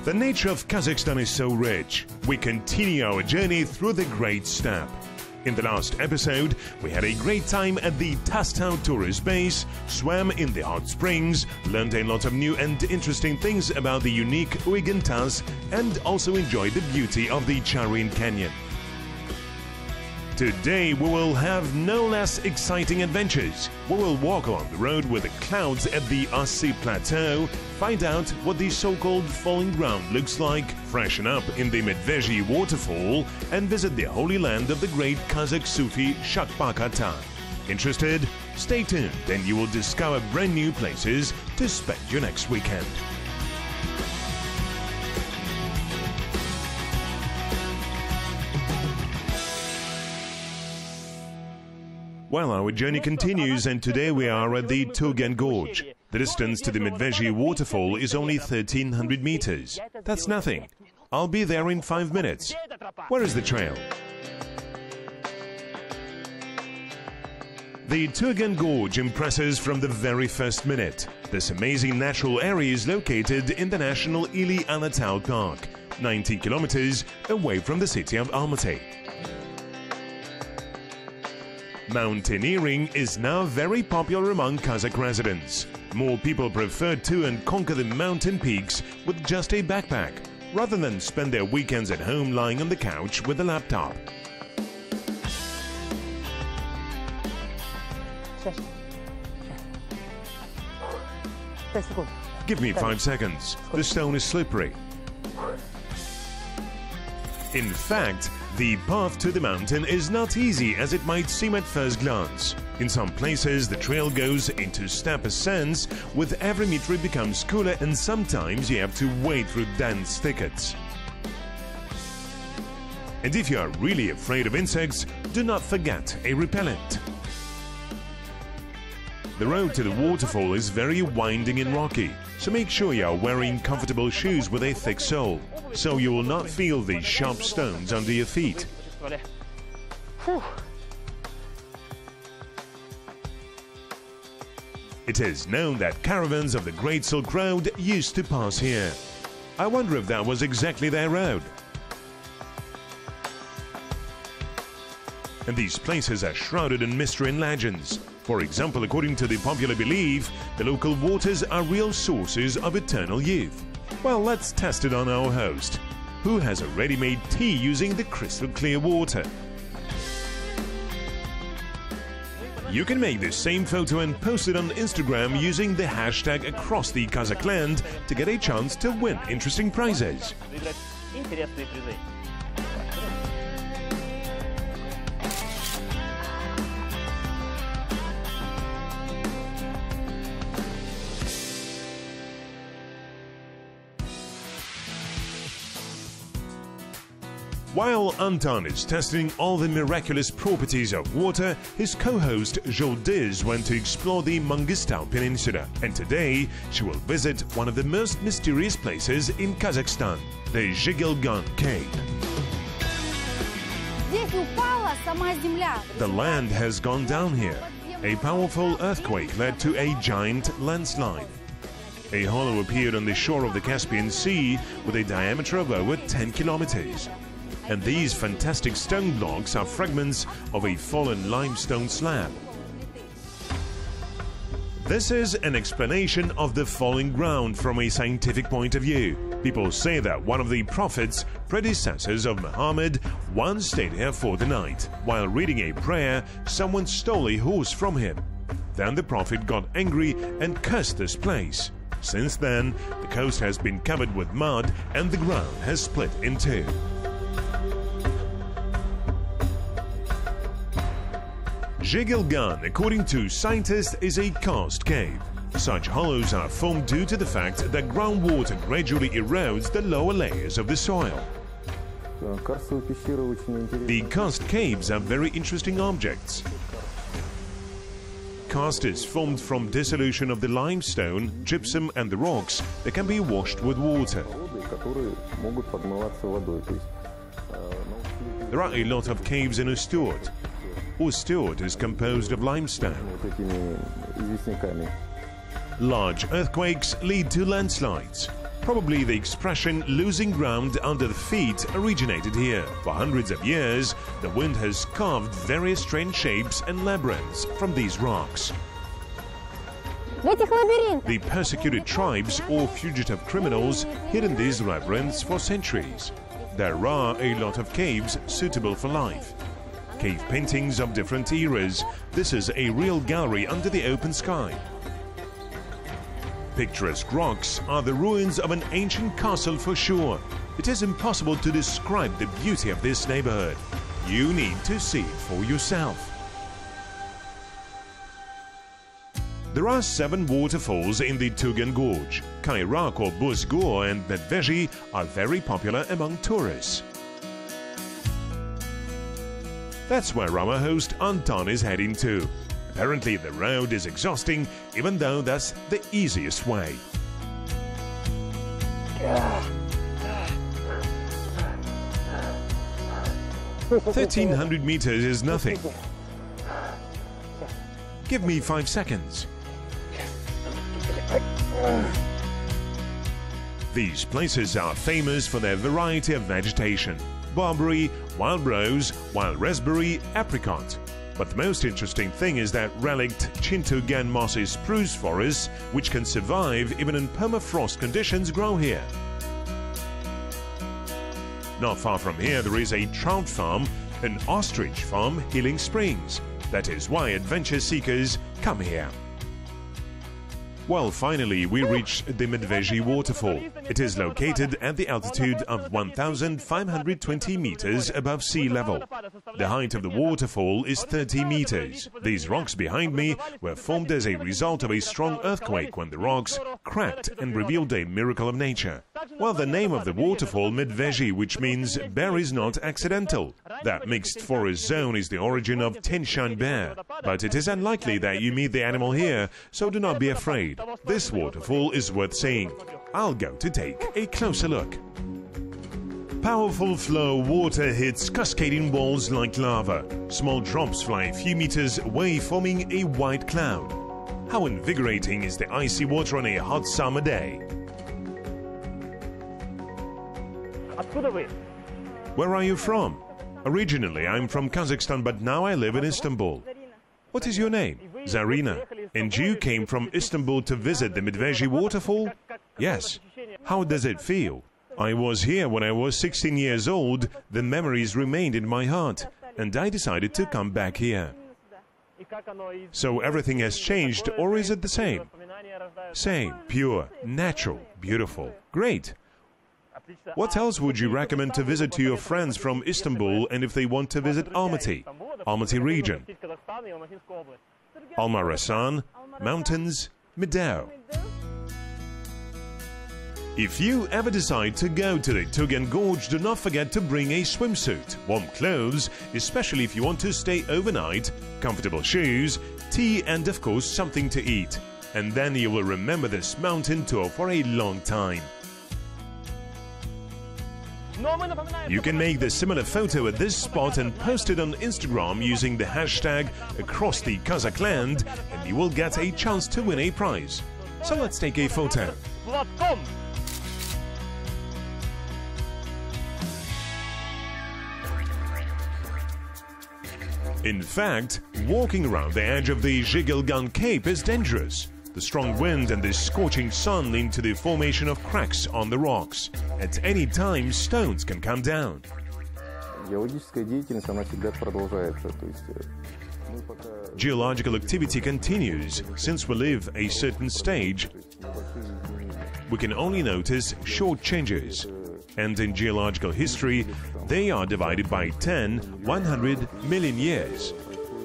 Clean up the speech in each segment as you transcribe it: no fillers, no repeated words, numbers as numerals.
The nature of Kazakhstan is so rich. We continue our journey through the Great Steppe. In the last episode, we had a great time at the Tastau tourist base, swam in the hot springs, learned a lot of new and interesting things about the unique Uyghur Tas, and also enjoyed the beauty of the Charin Canyon. Today we will have no less exciting adventures. We will walk along the road with the clouds at the Assy plateau, find out what the so-called falling ground looks like, freshen up in the Medvezhiy Waterfall, and visit the holy land of the great Kazakh Sufi Shakpak-ata. Interested? Stay tuned and you will discover brand new places to spend your next weekend. Well, our journey continues, and today we are at the Tugen Gorge. The distance to the Medvezhiy Waterfall is only 1,300 meters. That's nothing. I'll be there in 5 minutes. Where is the trail? The Tugen Gorge impresses from the very first minute. This amazing natural area is located in the National Ili-Alatau Park, 90 kilometers away from the city of Almaty. Mountaineering is now very popular among Kazakh residents. More people prefer to and conquer the mountain peaks with just a backpack, rather than spend their weekends at home lying on the couch with a laptop. Give me 5 seconds. The stone is slippery. In fact, the path to the mountain is not easy as it might seem at first glance. In some places, the trail goes into steep ascents. With every meter it becomes cooler, and sometimes you have to wade through dense thickets. And if you are really afraid of insects, do not forget a repellent. The road to the waterfall is very winding and rocky, so make sure you are wearing comfortable shoes with a thick sole, so you will not feel the sharp stones under your feet. It is known that caravans of the Great Silk Road used to pass here. I wonder if that was exactly their road. And these places are shrouded in mystery and legends. For example, according to the popular belief, the local waters are real sources of eternal youth. Well, let's test it on our host, who has already made tea using the crystal clear water. You can make the same photo and post it on Instagram using the hashtag across the Kazakh land to get a chance to win interesting prizes. While Anton is testing all the miraculous properties of water, his co-host Joly went to explore the Mangistau Peninsula, and today she will visit one of the most mysterious places in Kazakhstan, the Jibek Cave. The land has gone down here. A powerful earthquake led to a giant landslide. A hollow appeared on the shore of the Caspian Sea with a diameter of over 10 kilometers. And these fantastic stone blocks are fragments of a fallen limestone slab. This is an explanation of the falling ground from a scientific point of view. People say that one of the prophets, predecessors of Muhammad, once stayed here for the night. While reading a prayer, someone stole a horse from him. Then the prophet got angry and cursed this place. Since then, the coast has been covered with mud and the ground has split in two. Jibek, according to scientists, is a karst cave. Such hollows are formed due to the fact that groundwater gradually erodes the lower layers of the soil. The karst caves are very interesting objects. Karst is formed from dissolution of the limestone, gypsum and the rocks that can be washed with water. There are a lot of caves in Ustyurt. Ustyurt is composed of limestone. Large earthquakes lead to landslides. Probably the expression losing ground under the feet originated here. For hundreds of years, the wind has carved various strange shapes and labyrinths from these rocks. The persecuted tribes or fugitive criminals hid in these labyrinths for centuries. There are a lot of caves suitable for life. Cave paintings of different eras. This is a real gallery under the open sky. Picturesque rocks are the ruins of an ancient castle for sure. It is impossible to describe the beauty of this neighborhood. You need to see it for yourself. There are 7 waterfalls in the Tugan Gorge. Kairak or Buzgor and Medvezhiy are very popular among tourists. That's where our host Anton is heading to. Apparently the road is exhausting, even though that's the easiest way. 1,300 meters is nothing. Give me 5 seconds. These places are famous for their variety of vegetation: barberry, wild rose, wild raspberry, apricot. But the most interesting thing is that relict Chintugan mossy spruce forests, which can survive even in permafrost conditions, grow here. Not far from here there is a trout farm, an ostrich farm, Healing Springs. That is why adventure seekers come here. Well, finally we reached the Medvezhiy Waterfall. It is located at the altitude of 1,520 meters above sea level. The height of the waterfall is 30 meters. These rocks behind me were formed as a result of a strong earthquake when the rocks cracked and revealed a miracle of nature. Well, the name of the waterfall, Medvezhiy, which means bear, is not accidental. That mixed forest zone is the origin of Tianshan bear. But it is unlikely that you meet the animal here, so do not be afraid. This waterfall is worth seeing. I'll go to take a closer look. Powerful flow water hits cascading walls like lava. Small drops fly a few meters away, forming a white cloud. How invigorating is the icy water on a hot summer day. Where are you from? Originally, I'm from Kazakhstan, but now I live in Istanbul. What is your name? Zarina. And you came from Istanbul to visit the Medvezhiy Waterfall? Yes. How does it feel? I was here when I was 16 years old. The memories remained in my heart, and I decided to come back here. So everything has changed, or is it the same? Same, pure, natural, beautiful. Great. What else would you recommend to visit to your friends from Istanbul and if they want to visit Almaty region? Alma-Rasan, mountains, Meadow. If you ever decide to go to the Tugan Gorge, do not forget to bring a swimsuit, warm clothes, especially if you want to stay overnight, comfortable shoes, tea, and of course something to eat. And then you will remember this mountain tour for a long time. You can make the similar photo at this spot and post it on Instagram using the hashtag across the Kazakh land, and you will get a chance to win a prize. So let's take a photo. In fact, walking around the edge of the Zhigilgan Cape is dangerous. The strong wind and the scorching sun lead to the formation of cracks on the rocks. At any time, stones can come down. Geological activity continues. Since we live a certain stage, we can only notice short changes. And in geological history, they are divided by 10, 100 million years.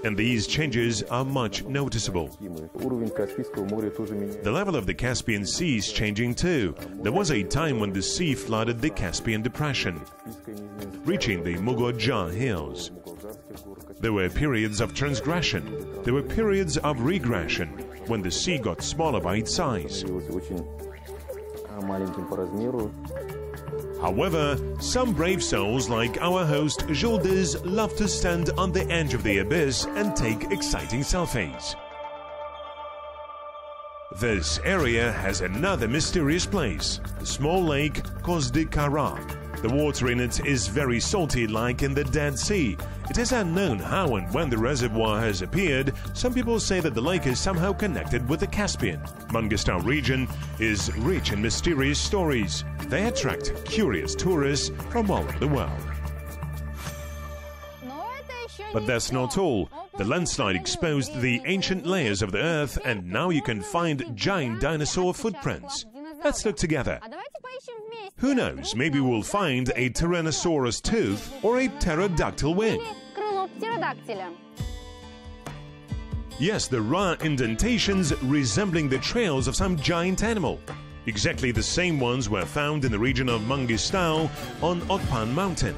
And these changes are much noticeable. The level of the Caspian Sea is changing too. There was a time when the sea flooded the Caspian Depression, reaching the Mugodja Hills. There were periods of transgression. There were periods of regression, when the sea got smaller by its size. However, some brave souls like our host Joly love to stand on the edge of the abyss and take exciting selfies. This area has another mysterious place, the small lake Kara. The water in it is very salty, like in the Dead Sea. It is unknown how and when the reservoir has appeared. Some people say that the lake is somehow connected with the Caspian. Mangistau region is rich in mysterious stories. They attract curious tourists from all over the world. But that's not all. The landslide exposed the ancient layers of the earth, and now you can find giant dinosaur footprints. Let's look together. Who knows, maybe we'll find a Tyrannosaurus tooth or a pterodactyl wing. Yes, there are indentations resembling the trails of some giant animal. Exactly the same ones were found in the region of Mangistau on Okpan mountain.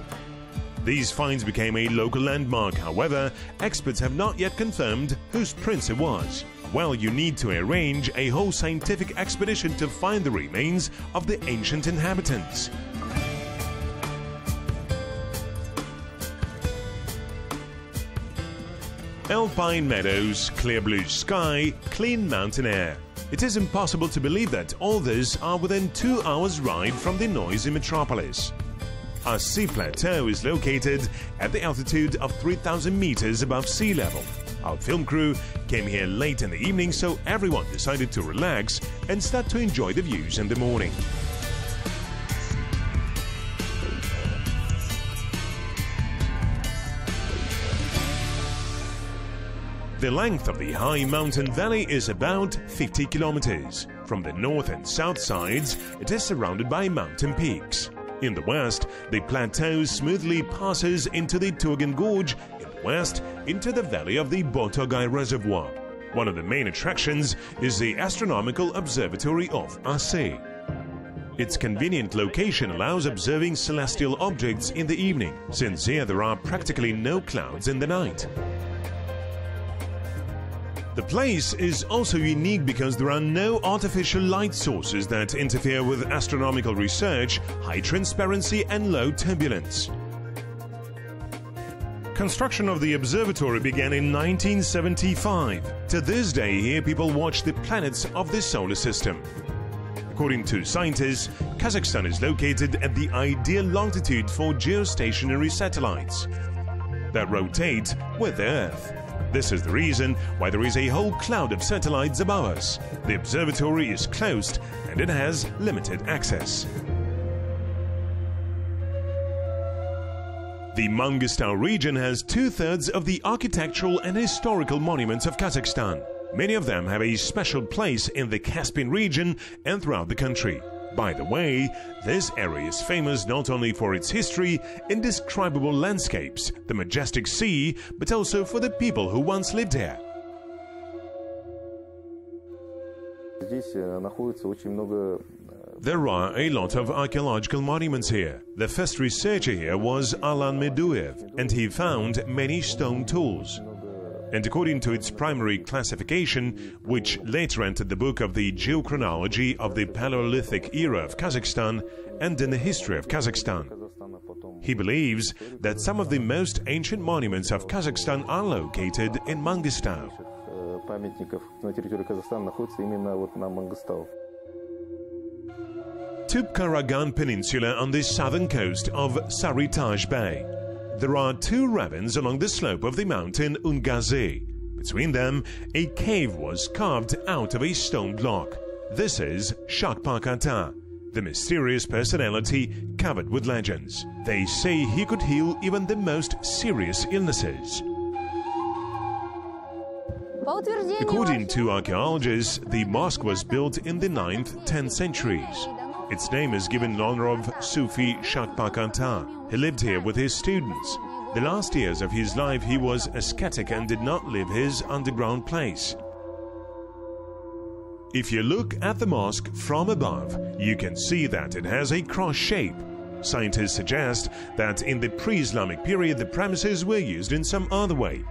These finds became a local landmark. However, experts have not yet confirmed whose prints it was. Well, you need to arrange a whole scientific expedition to find the remains of the ancient inhabitants. Alpine meadows, clear blue sky, clean mountain air. It is impossible to believe that all this are within 2 hours' ride from the noisy metropolis. Assy Plateau is located at the altitude of 3,000 meters above sea level. Our film crew came here late in the evening, so everyone decided to relax and start to enjoy the views in the morning. The length of the high mountain valley is about 50 kilometers. From the north and south sides, it is surrounded by mountain peaks. In the west, the plateau smoothly passes into the Turgen Gorge, in the west, into the valley of the Botogai Reservoir. One of the main attractions is the astronomical observatory of Assy. Its convenient location allows observing celestial objects in the evening, since here there are practically no clouds in the night. The place is also unique because there are no artificial light sources that interfere with astronomical research, high transparency and low turbulence. Construction of the observatory began in 1975. To this day, here people watch the planets of the solar system. According to scientists, Kazakhstan is located at the ideal longitude for geostationary satellites that rotate with the Earth. This is the reason why there is a whole cloud of satellites above us. The observatory is closed and it has limited access. The Mangistau region has 2/3 of the architectural and historical monuments of Kazakhstan. Many of them have a special place in the Caspian region and throughout the country. By the way, this area is famous not only for its history, indescribable landscapes, the majestic sea, but also for the people who once lived here. There are a lot of archaeological monuments here. The first researcher here was Alan Meduev, and he found many stone tools. And according to its primary classification, which later entered the book of the geochronology of the Paleolithic era of Kazakhstan and in the history of Kazakhstan, he believes that some of the most ancient monuments of Kazakhstan are located in Mangistau. Tubkaragan Peninsula on the southern coast of Saritaj Bay. There are 2 ravines along the slope of the mountain Ungazi. Between them, a cave was carved out of a stone block. This is Shakpak-ata, the mysterious personality covered with legends. They say he could heal even the most serious illnesses. According to archaeologists, the mosque was built in the 9th-10th centuries. Its name is given in honor of Sufi Shakpak-ata. He lived here with his students. The last years of his life he was ascetic and did not leave his underground place. If you look at the mosque from above, you can see that it has a cross shape. Scientists suggest that in the pre-Islamic period the premises were used in some other way.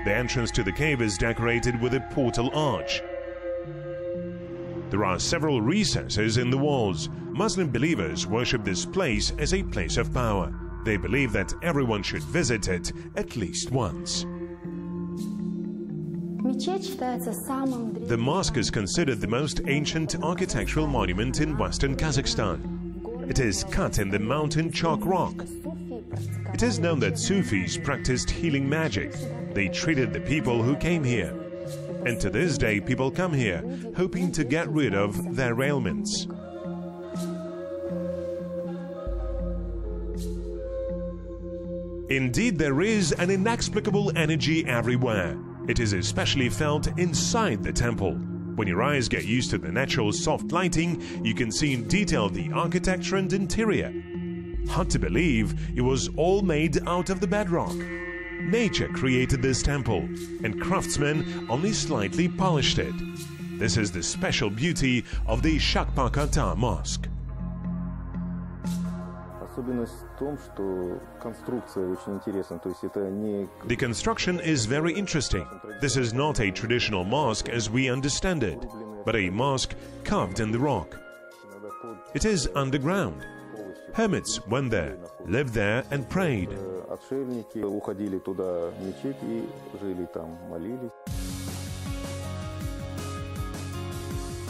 The entrance to the cave is decorated with a portal arch. There are several recesses in the walls. Muslim believers worship this place as a place of power. They believe that everyone should visit it at least once. The mosque is considered the most ancient architectural monument in western Kazakhstan. It is cut in the mountain chalk rock. It is known that Sufis practiced healing magic. They treated the people who came here. And to this day, people come here hoping to get rid of their ailments. Indeed, there is an inexplicable energy everywhere. It is especially felt inside the temple. When your eyes get used to the natural soft lighting, you can see in detail the architecture and interior. Hard to believe it was all made out of the bedrock. Nature created this temple, and craftsmen only slightly polished it. This is the special beauty of the Shakpak-ata mosque. The construction is very interesting. This is not a traditional mosque as we understand it, but a mosque carved in the rock. It is underground. Hermits went there, lived there and prayed.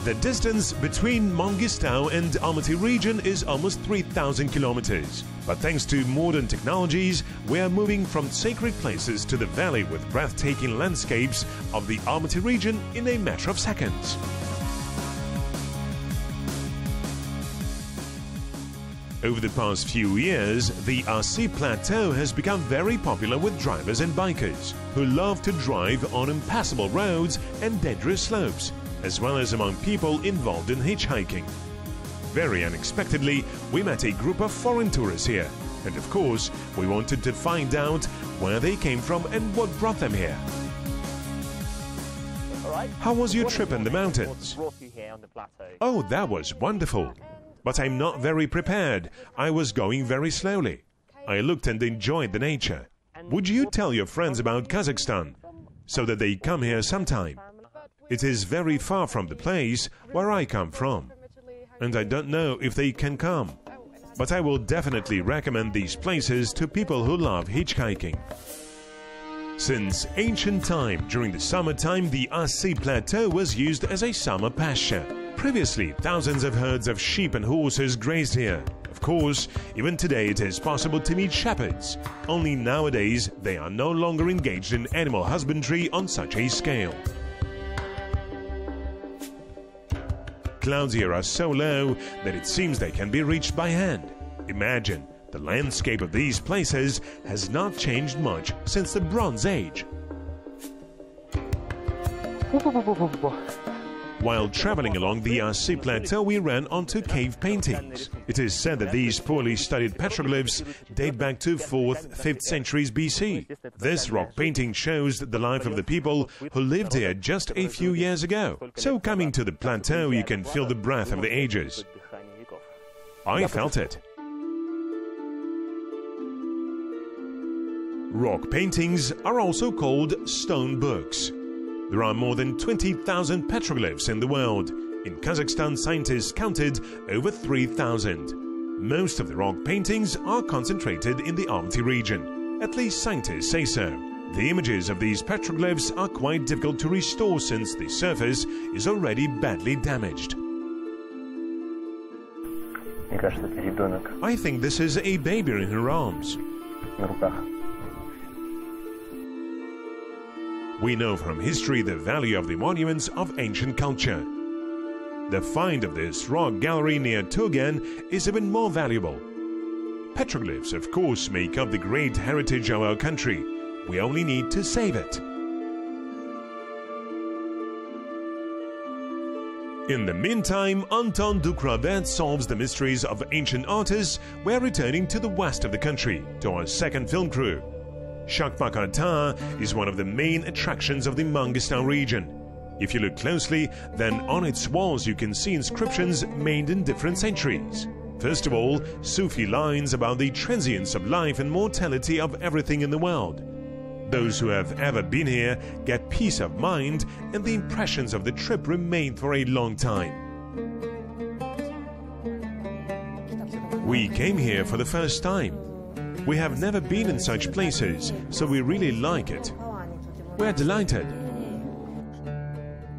The distance between Medvezhiy and Almaty region is almost 3,000 kilometers. But thanks to modern technologies, we are moving from sacred places to the valley with breathtaking landscapes of the Almaty region in a matter of seconds. Over the past few years, the Assy plateau has become very popular with drivers and bikers who love to drive on impassable roads and dangerous slopes, as well as among people involved in hitchhiking. Very unexpectedly, we met a group of foreign tourists here, and of course, we wanted to find out where they came from and what brought them here. How was your trip in the mountains? Oh, that was wonderful. But I'm not very prepared. I was going very slowly. I looked and enjoyed the nature. Would you tell your friends about Kazakhstan so that they come here sometime? It is very far from the place where I come from, and I don't know if they can come. But I will definitely recommend these places to people who love hitchhiking. Since ancient time, during the summertime, the Assy plateau was used as a summer pasture. Previously, thousands of herds of sheep and horses grazed here. Of course, even today it is possible to meet shepherds. Only nowadays, they are no longer engaged in animal husbandry on such a scale. Clouds here are so low that it seems they can be reached by hand. Imagine, the landscape of these places has not changed much since the Bronze Age. While traveling along the Assy plateau, we ran onto cave paintings. It is said that these poorly studied petroglyphs date back to 4th, 5th centuries BC. This rock painting shows the life of the people who lived here just a few years ago. So coming to the plateau, you can feel the breath of the ages. I felt it. Rock paintings are also called stone books. There are more than 20,000 petroglyphs in the world. In Kazakhstan, scientists counted over 3,000. Most of the rock paintings are concentrated in the Almaty region. At least scientists say so. The images of these petroglyphs are quite difficult to restore since the surface is already badly damaged. I think this is a baby in her arms. We know from history the value of the monuments of ancient culture. The find of this rock gallery near Tugen is even more valuable. Petroglyphs, of course, make up the great heritage of our country. We only need to save it. In the meantime, Anton Dukravet solves the mysteries of ancient artists. We're returning to the west of the country, to our second film crew. Shakpak-ata is one of the main attractions of the Medvezhiy region. If you look closely, then on its walls you can see inscriptions made in different centuries. First of all, Sufi lines about the transience of life and mortality of everything in the world. Those who have ever been here get peace of mind, and the impressions of the trip remain for a long time. We came here for the first time. We have never been in such places, so we really like it. We're delighted.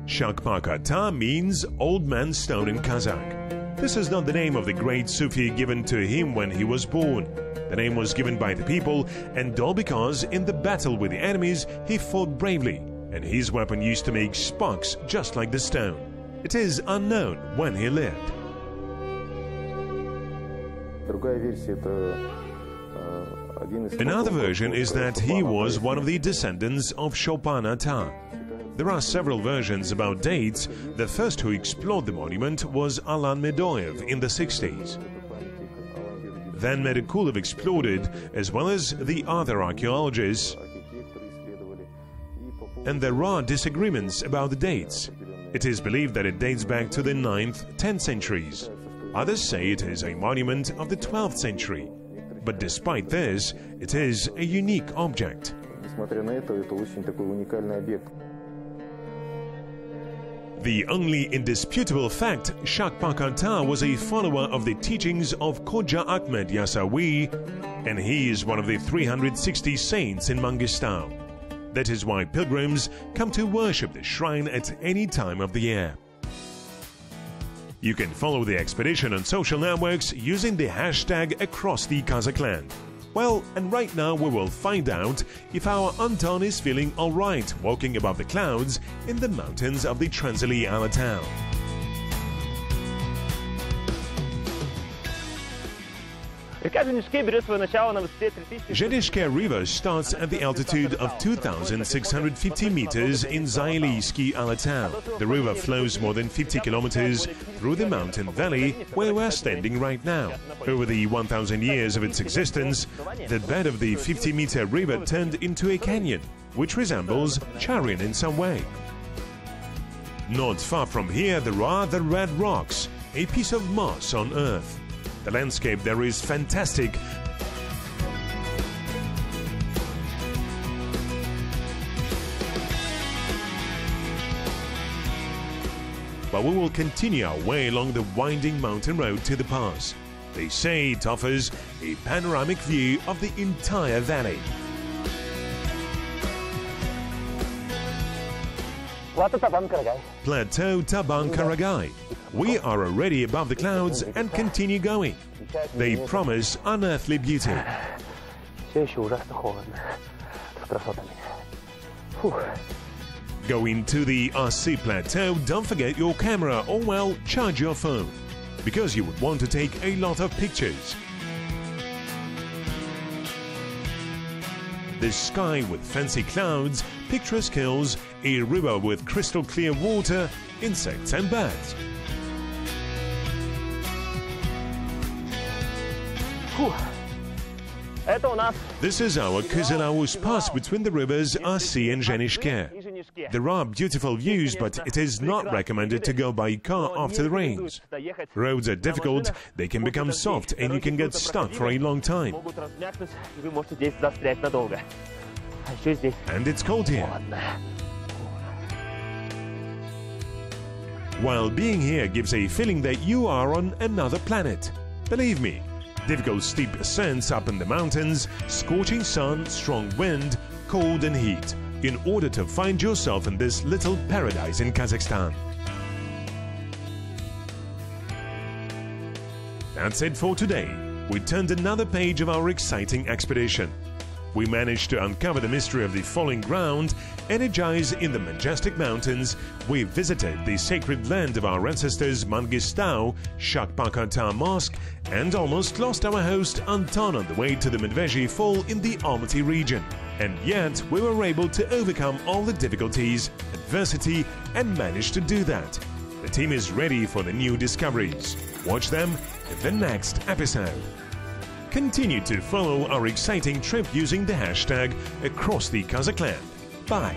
Shakpak-ata means old man's stone in Kazakh. This is not the name of the great Sufi given to him when he was born. The name was given by the people, and all because in the battle with the enemies he fought bravely, and his weapon used to make sparks just like the stone. It is unknown when he lived. Another version is that he was one of the descendants of Shakpak-ata. There are several versions about dates. The first who explored the monument was Alan Medoyev in the 60s. Then Medikulov explored it, as well as the other archaeologists. And there are disagreements about the dates. It is believed that it dates back to the 9th, 10th centuries. Others say it is a monument of the 12th century. But despite this, it is a unique object. The only indisputable fact, Shakpak-ata was a follower of the teachings of Khoja Ahmed Yasawi, and he is one of the 360 saints in Mangistau. That is why pilgrims come to worship the shrine at any time of the year. You can follow the expedition on social networks using the hashtag across the Kazakh land. Well, and right now we will find out if our Anton is feeling alright walking above the clouds in the mountains of the Transilien town. Medvezhiy River starts at the altitude of 2,650 meters in Zailiyski town. The river flows more than 50 kilometers through the mountain valley where we are standing right now. Over the 1,000 years of its existence, the bed of the 50-meter river turned into a canyon, which resembles Charian in some way. Not far from here there are the Red Rocks, a piece of moss on Earth. The landscape there is fantastic. But we will continue our way along the winding mountain road to the pass. They say it offers a panoramic view of the entire valley. Plateau Taban Karagai. We are already above the clouds and continue going. They promise unearthly beauty. Going to the Assy plateau, don't forget your camera or, well, charge your phone, because you would want to take a lot of pictures. The sky with fancy clouds, picturesque hills, a river with crystal clear water, insects and birds. This is our Kyzylaus pass between the rivers Assy and Medvezhiy. There are beautiful views, but it is not recommended to go by car after the rains. Roads are difficult, they can become soft and you can get stuck for a long time. And it's cold here. While being here gives a feeling that you are on another planet. Believe me. Difficult steep ascents up in the mountains, scorching sun, strong wind, cold and heat, in order to find yourself in this little paradise in Kazakhstan. That's it for today. We turned another page of our exciting expedition. We managed to uncover the mystery of the falling ground, energized in the majestic mountains, we visited the sacred land of our ancestors Mangistau, Shakpak-ata mosque, and almost lost our host Anton on the way to the Medvezhiy Fall in the Almaty region. And yet we were able to overcome all the difficulties, adversity, and managed to do that. The team is ready for the new discoveries. Watch them in the next episode. Continue to follow our exciting trip using the hashtag across the Kazakh land. Bye.